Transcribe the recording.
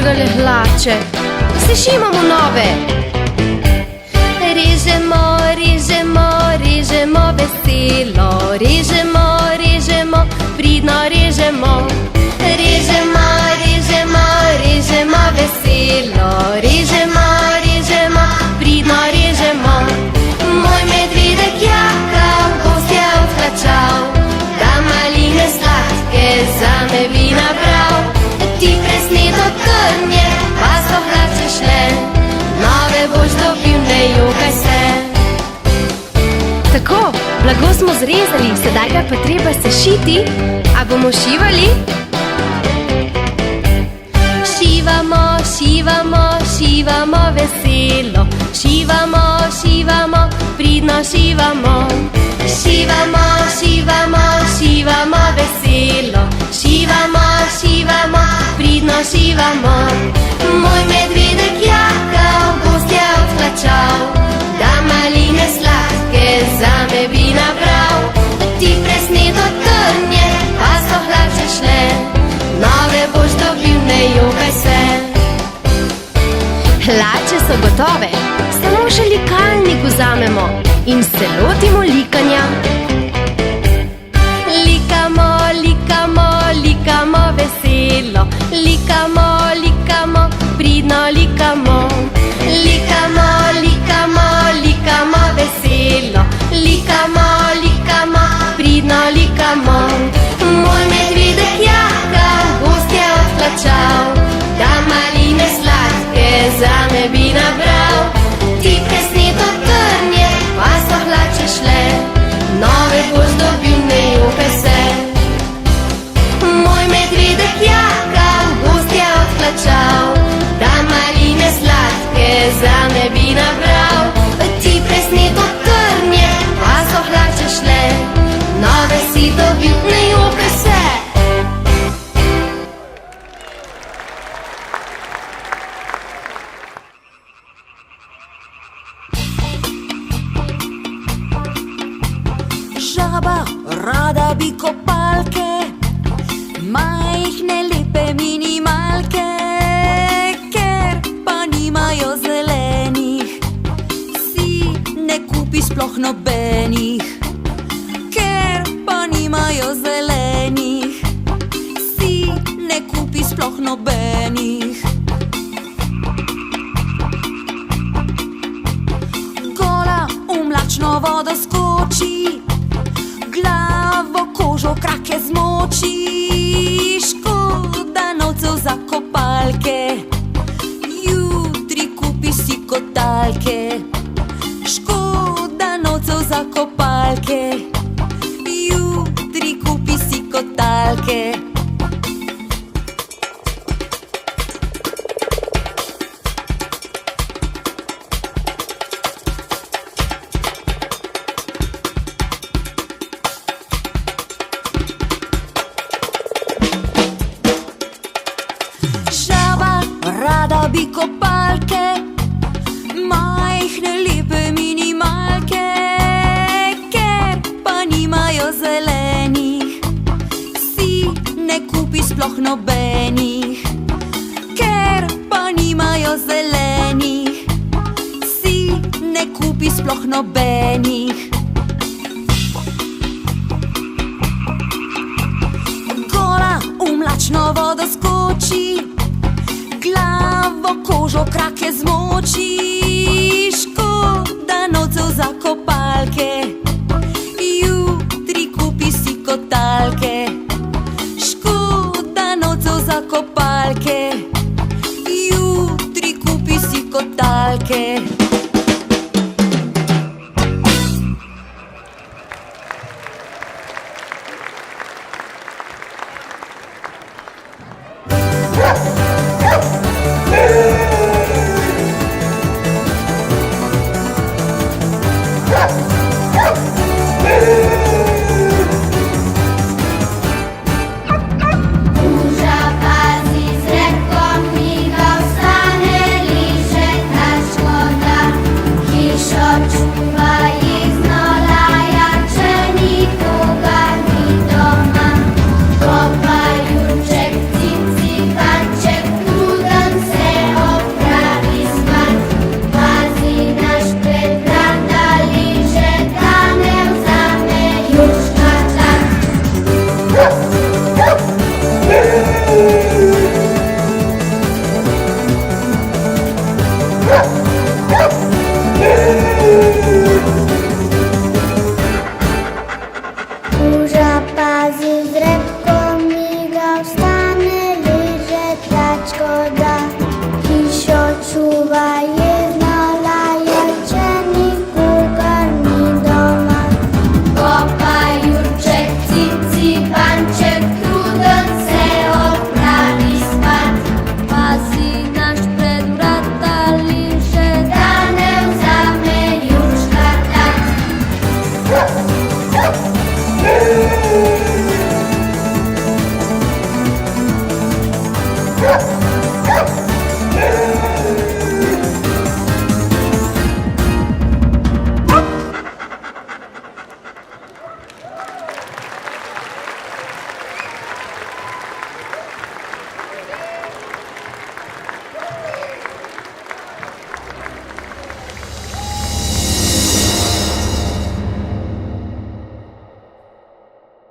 tale hlače. Se šimamo nove. Režemo, režemo, režemo veselo. Režemo, režemo, pridno režemo. Režemo, režemo, režemo veselo. Režemo, režemo, pridno režemo. Moj medvedek jaka gostja odhlačal, da maline sladke zame bi nabral. Ti presneto trnje, pa so hlače šle, nove boš dobil, ne jokaj se. Tako, blago smo zrezali, sedaj ga pa treba sešiti. A bomo šivali? Šivamo, šivamo, šivamo veselo. Šivamo, šivamo, pridno šivamo. Šivamo, šivamo, šivamo veselo. Šivamo, šivamo, pridno šivamo. Moj medvedek jaka gostja odhlačal, da maline sladke zame bi nabral. Ti presneto trnje, pa so hlače šle, nove boš dobil, ne jokaj se. Hlače so gotove, samo še likalnik vzamemo in se lotimo likanja. Likamo, likamo, likamo veselo. Likamo, likamo, pridno likamo. Likamo, likamo, likamo veselo. Likamo, likamo, pridno likamo. Moj medvedek jaka gostja odhlačal, da maline sladke zame bi nabral. Ti presneto trnje, pa so hlače šle, nove boš dobil, ne jokaj se. Moj medvedek jaka gostja odhlačal, da maline sladke zame bi nabral. Ti presneto trnje, pa so hlače šle, nove si dobil, ne jokaj se. Žaba rada bi kopalke, majhne lepe minimalke, ker pa nimajo zelenih, si ne kupi sploh nobenih. Ker pa nimajo zelenih, si ne kupi sploh nobenih. Gola v mlačno vodo skoči, glavo, kožo, krake zmoči. Škoda novcev za kopalke, jutri kupi si kotalke. Škoda novcev za kopalke, jutri kupi si kotalke. Rada bi kopalke, majhne lepe minimalke, ker pa nimajo zelenih, si ne kupi sploh nobenih. Ker pa nimajo zelenih, si ne kupi sploh nobenih. Gola v mlačno vodo skoči, glavo, kožo, krake zmoči.